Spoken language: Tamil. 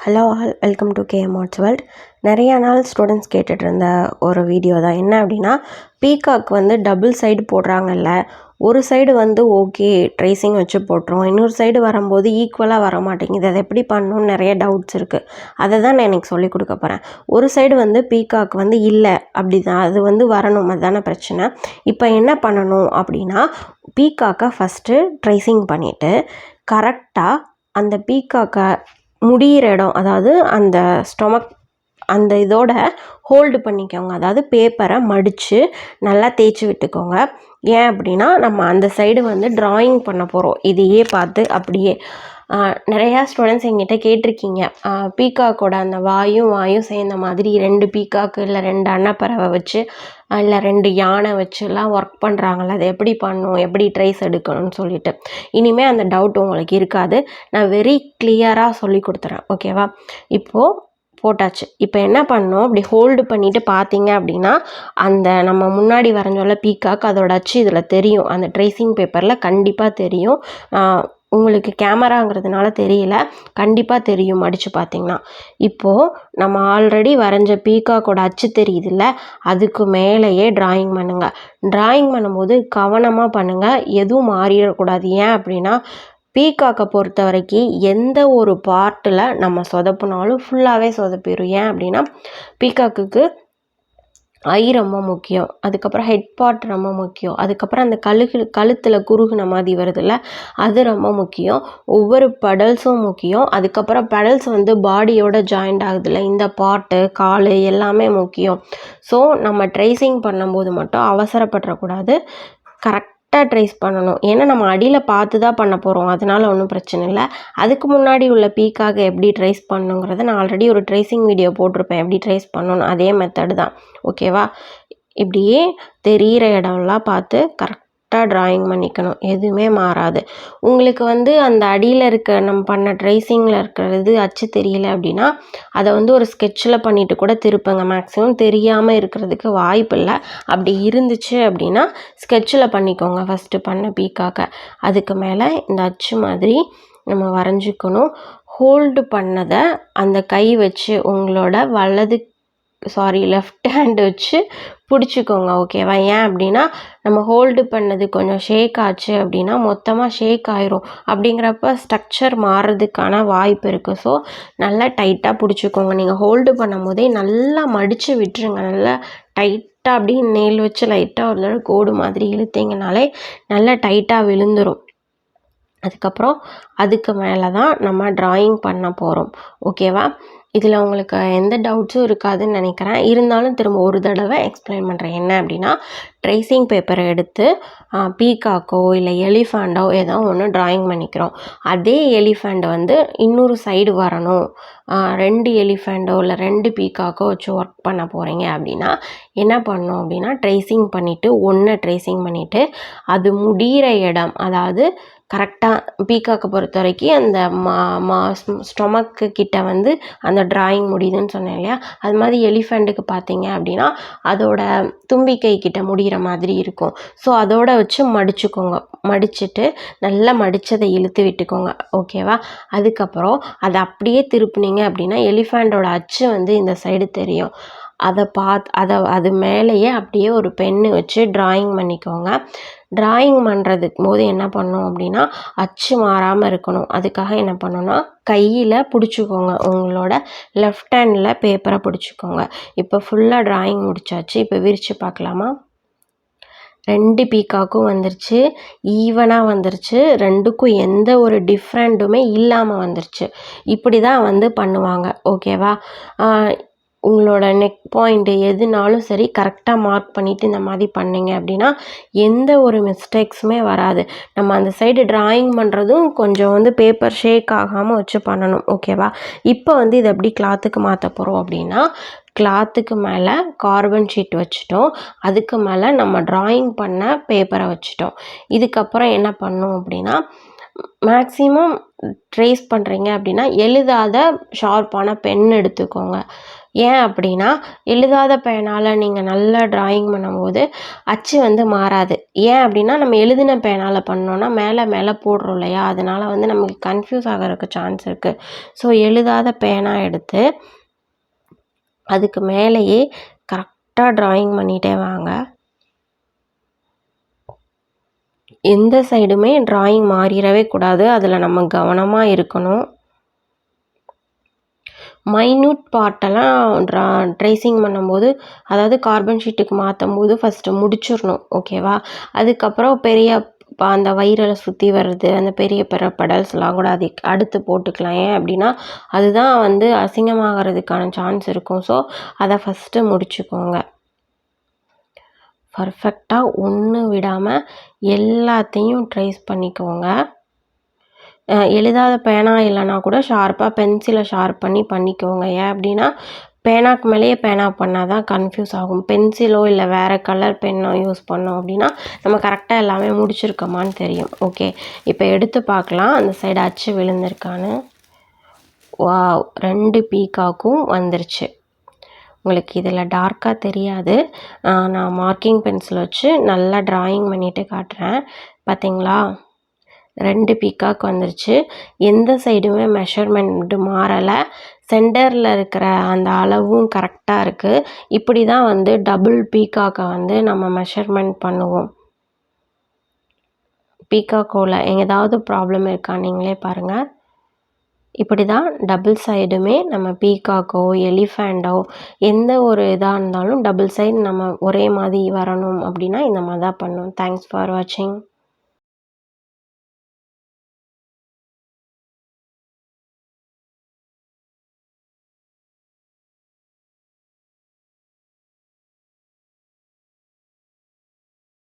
Hello all, welcome to KM arts world. நிறையா நாள் ஸ்டூடெண்ட்ஸ் கேட்டுட்டு இருந்த ஒரு வீடியோ தான். என்ன அப்படின்னா, பீகாக் வந்து டபுள் சைடு போடுறாங்கல்ல, ஒரு சைடு வந்து ஓகே ட்ரேசிங் வச்சு போட்டுரும், இன்னொரு சைடு வரும்போது ஈக்குவலாக வர மாட்டேங்குது. அதை எப்படி பண்ணணும்னு நிறைய டவுட்ஸ் இருக்குது. அதை தான் நான் எனக்கு சொல்லிக் கொடுக்க போகிறேன். ஒரு சைடு வந்து பீகாக் வந்து இல்லை அப்படி தான், அது வந்து வரணும், அதுதானே பிரச்சனை. இப்போ என்ன பண்ணணும் அப்படின்னா, பீகாக்கை ஃபஸ்ட்டு ட்ரேசிங் பண்ணிவிட்டு கரெக்டாக அந்த பீகாக்கை முடிகிற இடம், அதாவது அந்த ஸ்டொமக் அந்த இதோட ஹோல்டு பண்ணிக்கோங்க. அதாவது பேப்பரை மடித்து நல்லா தேய்ச்சி விட்டுக்கோங்க. ஏன் அப்படின்னா, நம்ம அந்த சைடு வந்து ட்ராயிங் பண்ண போகிறோம். இதையே பார்த்து அப்படியே நிறையா ஸ்டூடெண்ட்ஸ் எங்கிட்ட கேட்டிருக்கீங்க, பீகாக்கோட அந்த வாயும் சேர்ந்த மாதிரி 2 பீகாக்கு இல்லை 2 அன்னப்பறவை வச்சு இல்லை 2 யானை வச்சுலாம் ஒர்க் பண்ணுறாங்கள, அதை எப்படி பண்ணணும், எப்படி ட்ரேஸ் எடுக்கணும்னு சொல்லிட்டு. இனிமேல் அந்த டவுட் உங்களுக்கு இருக்காது. நான் வெரி கிளியராக சொல்லி கொடுத்துறேன், ஓகேவா? இப்போது போட்டாச்சு. இப்போ என்ன பண்ணணும், அப்படி ஹோல்டு பண்ணிவிட்டு பார்த்தீங்க அப்படின்னா, அந்த நம்ம முன்னாடி வரைஞ்சோம்ல பீகாக், அதோட அச்சு இதில் தெரியும். அந்த ட்ரேசிங் பேப்பரில் கண்டிப்பாக தெரியும். உங்களுக்கு கேமராங்கிறதுனால தெரியல, கண்டிப்பாக தெரியும் மடித்து பார்த்தீங்கன்னா. இப்போது நம்ம ஆல்ரெடி வரைஞ்ச பீகாக்கோட அச்சு தெரியுதுல்ல, அதுக்கு மேலேயே ட்ராயிங் பண்ணுங்கள். ட்ராயிங் பண்ணும்போது கவனமாக பண்ணுங்கள், எதுவும் மாறிடக்கூடாது. ஏன் அப்படின்னா, பீகாக்கை பொறுத்த வரைக்கும் எந்த ஒரு பார்ட்டில் நம்ம சொதப்புனாலும் ஃபுல்லாகவே சொதப்பிடும். ஏன் அப்படின்னா, பீகாக்குக்கு ஐ ரொம்ப முக்கியம், அதுக்கப்புறம் ஹெட் பார்ட் ரொம்ப முக்கியம், அதுக்கப்புறம் அந்த கழுத்தில் குறுகுன மாதிரி வருதுல்ல, அது ரொம்ப முக்கியம். ஒவ்வொரு பெடல்ஸும் முக்கியம். அதுக்கப்புறம் பெடல்ஸ் வந்து பாடியோட ஜாயிண்ட் ஆகுதுல்ல, இந்த பார்ட்டு கால் எல்லாமே முக்கியம். ஸோ நம்ம ட்ரேசிங் பண்ணும்போது மட்டும் அவசரப்படக்கூடாது, கரெக்டாக ட்ரேஸ் பண்ணணும். ஏன்னா நம்ம அடியில் பார்த்து தான் பண்ண போகிறோம், அதனால ஒன்றும் பிரச்சனை இல்லை. அதுக்கு முன்னாடி உள்ள பீக்காக எப்படி ட்ரேஸ் பண்ணுங்கிறத நான் ஆல்ரெடி ஒரு ட்ரேசிங் வீடியோ போட்டிருப்பேன், எப்படி ட்ரேஸ் பண்ணணும், அதே மெத்தடு தான், ஓகேவா? இப்படியே தெரிகிற இடம்லாம் பார்த்து கரெக்டாக ட்ராயிங் பண்ணிக்கணும், எதுவுமே மாறாது. உங்களுக்கு வந்து அந்த அடியில் இருக்க நம்ம பண்ண ட்ரேசிங்கில் இருக்கிறது அச்சு தெரியல அப்படின்னா, அதை வந்து ஒரு ஸ்கெட்சில் பண்ணிவிட்டு கூட திருப்புங்க. மேக்ஸிமம் தெரியாமல் இருக்கிறதுக்கு வாய்ப்பு இல்லை. அப்படி இருந்துச்சு அப்படின்னா ஸ்கெட்சில் பண்ணிக்கோங்க ஃபஸ்ட்டு பண்ண பீக்காக்க. அதுக்கு மேலே இந்த அச்சு மாதிரி நம்ம வரைஞ்சிக்கணும். ஹோல்டு பண்ணதை அந்த கை வச்சு உங்களோட லெஃப்ட் ஹேண்டு வச்சு பிடிச்சிக்கோங்க, ஓகேவா? ஏன் அப்படின்னா, நம்ம ஹோல்டு பண்ணது கொஞ்சம் ஷேக் ஆச்சு அப்படின்னா மொத்தமாக ஷேக் ஆயிரும். அப்படிங்கிறப்ப ஸ்ட்ரக்சர் மாறுறதுக்கான வாய்ப்பு இருக்குது. ஸோ நல்லா டைட்டாக பிடிச்சிக்கோங்க. நீங்கள் ஹோல்டு பண்ணும் போதே நல்லா மடித்து விட்டுருங்க. நல்லா டைட்டாக அப்படியே நெயில் வச்சு லைட்டாக ஒரு தடவை கோடு மாதிரி இழுத்தீங்கனாலே நல்லா டைட்டாக விழுந்துடும். அதுக்கப்புறம் அதுக்கு மேலே தான் நம்ம ட்ராயிங் பண்ண போகிறோம், ஓகேவா? இதில் உங்களுக்கு எந்த டவுட்ஸும் இருக்காதுன்னு நினைக்கிறேன். இருந்தாலும் திரும்ப ஒரு தடவை எக்ஸ்பிளைன் பண்ணுறேன். என்ன அப்படின்னா, ட்ரேசிங் பேப்பரை எடுத்து பீகாக்கோ இல்லை எலிஃபேண்டோ ஏதோ ஒன்று ட்ராயிங் பண்ணிக்கிறோம். அதே எலிஃபேண்ட் வந்து இன்னொரு சைடு வரணும், 2 எலிஃபேண்டோ இல்லை 2 பீகாக்கோ வச்சு ஒர்க் பண்ண போகிறீங்க அப்படின்னா என்ன பண்ணணும் அப்படின்னா, ட்ரேசிங் பண்ணிவிட்டு ட்ரேசிங் பண்ணிவிட்டு அது முடிகிற இடம், அதாவது கரெக்டாக பீகாக்கை பொறுத்த வரைக்கும் அந்த ஸ்டொமக்கு கிட்ட வந்து அந்த ட்ராயிங் முடியுதுன்னு சொன்னேன் இல்லையா, அது மாதிரி எலிஃபெண்ட்டுக்கு பார்த்தீங்க அப்படின்னா அதோட தும்பிக்கை கிட்ட முடிகிற மாதிரி இருக்கும். ஸோ அதோட வச்சு மடிச்சுக்கோங்க. மடிச்சுட்டு நல்லா மடித்ததை இழுத்து விட்டுக்கோங்க, ஓகேவா? அதுக்கப்புறம் அதை அப்படியே திருப்புனீங்க அப்படின்னா எலிஃபெண்டோட அச்சு வந்து இந்த சைடு தெரியும். அது மேலேயே அப்படியே ஒரு பென்னு வச்சு ட்ராயிங் பண்ணிக்கோங்க. ட்ராயிங் பண்ணுறதுக்கு போது என்ன பண்ணணும் அப்படின்னா, அச்சு மாறாமல் இருக்கணும். அதுக்காக என்ன பண்ணணும்னா, கையில் பிடிச்சிக்கோங்க, உங்களோட லெஃப்ட் ஹேண்டில் பேப்பரை பிடிச்சிக்கோங்க. இப்போ ஃபுல்லாக ட்ராயிங் முடிச்சாச்சு. இப்போ விரித்து பார்க்கலாமா? 2 பீக்காக்கும் வந்துருச்சு, ஈவனாக வந்துருச்சு. 2க்கும் எந்த ஒரு டிஃப்ரெண்ட்டுமே இல்லாமல் வந்துருச்சு. இப்படி தான் வந்து பண்ணுவாங்க, ஓகேவா? உங்களோட நெக் பாயிண்ட்டு எதுனாலும் சரி கரெக்டாக மார்க் பண்ணிவிட்டு இந்த மாதிரி பண்ணிங்க அப்படின்னா எந்த ஒரு மிஸ்டேக்ஸுமே வராது. நம்ம அந்த சைடு ட்ராயிங் பண்ணுறதும் கொஞ்சம் வந்து பேப்பர் ஷேக் ஆகாமல் வச்சு பண்ணணும், ஓகேவா? இப்போ வந்து இதை எப்படி கிளாத்துக்கு மாற்ற போகிறோம் அப்படின்னா, கிளாத்துக்கு மேலே கார்பன் ஷீட் வச்சுட்டோம், அதுக்கு மேலே நம்ம ட்ராயிங் பண்ண பேப்பரை வச்சுட்டோம். இதுக்கப்புறம் என்ன பண்ணணும் அப்படின்னா, மேக்ஸிமம் ட்ரேஸ் பண்ணுறீங்க அப்படின்னா எழுதாத ஷார்ப்பான பென் எடுத்துக்கோங்க. ஏன் அப்படின்னா எழுதாத பேனால் நீங்கள் நல்லா ட்ராயிங் பண்ணும்போது அச்சு வந்து மாறாது. ஏன் அப்படின்னா நம்ம எழுதின பேனால் பண்ணோன்னா மேலே மேலே போடுறோம் இல்லையா, அதனால் வந்து நமக்கு கன்ஃப்யூஸ் ஆகிறதுக்கு சான்ஸ் இருக்குது. ஸோ எழுதாத பேனா எடுத்து அதுக்கு மேலேயே கரெக்டாக ட்ராயிங் பண்ணிகிட்டே வாங்க. எந்த சைடுமே ட்ராயிங் மாறிடவே கூடாது. அதில் நம்ம கவனமாக இருக்கணும். மைன்யூட் பார்ட்டெல்லாம் ட்ரேசிங் பண்ணும்போது, அதாவது கார்பன் ஷீட்டுக்கு மாற்றும்போது ஃபஸ்ட்டு முடிச்சிடணும். ஓகேவா? அதுக்கப்புறம் அந்த வயிறில் சுற்றி வர்றது அந்த பெரிய படல்ஸ்லாம் கூட அடுத்து போட்டுக்கலாம். ஏன் அப்படின்னா அதுதான் வந்து அசிங்கமாகிறதுக்கான சான்ஸ் இருக்கும். ஸோ அதை ஃபஸ்ட்டு முடிச்சுக்கோங்க. பர்ஃபெக்டாக ஒன்று விடாமல் எல்லாத்தையும் ட்ரேஸ் பண்ணிக்கோங்க. எழுதாத பேனா இல்லைனா கூட ஷார்ப்பாக பென்சிலை ஷார்ப் பண்ணிக்கோங்க. ஏன் அப்படின்னா பேனாக்கு மேலேயே பேனா பண்ணால் தான் கன்ஃப்யூஸ் ஆகும். பென்சிலோ இல்லை வேறு கலர் பென்னோ யூஸ் பண்ணோம் அப்படின்னா நம்ம கரெக்டாக எல்லாமே முடிச்சிருக்கோமான்னு தெரியும். ஓகே, இப்போ எடுத்து பார்க்கலாம் அந்த சைடு அச்சு விழுந்திருக்கான்னு. வாவ், 2 பீகாக்கும் வந்துருச்சு. உங்களுக்கு இதில் டார்க்காக தெரியாது. நான் மார்க்கிங் பென்சில் வச்சு நல்லா ட்ராயிங் பண்ணிவிட்டு காட்டுறேன். பார்த்தீங்களா, 2 பீகாக் வந்துருச்சு. எந்த சைடுமே மெஷர்மெண்ட் மாறலை. சென்டரில் இருக்கிற அந்த அளவும் கரெக்டாக இருக்குது. இப்படி தான் வந்து டபுள் பீகாக்கை வந்து நம்ம மெஷர்மெண்ட் பண்ணுவோம். பீகாக்கோவில் ஏதாவது ப்ராப்ளம் இருக்கா நீங்களே பாருங்கள். இப்படி தான் டபுள் சைடுமே நம்ம பீகாக்கோ எலிஃபேண்டோ எந்த ஒரு இதாக இருந்தாலும் டபுள் சைடு நம்ம ஒரே மாதிரி வரணும் அப்படின்னா இந்த மாதிரி தான் பண்ணணும். தேங்க்ஸ் ஃபார் வாட்சிங்.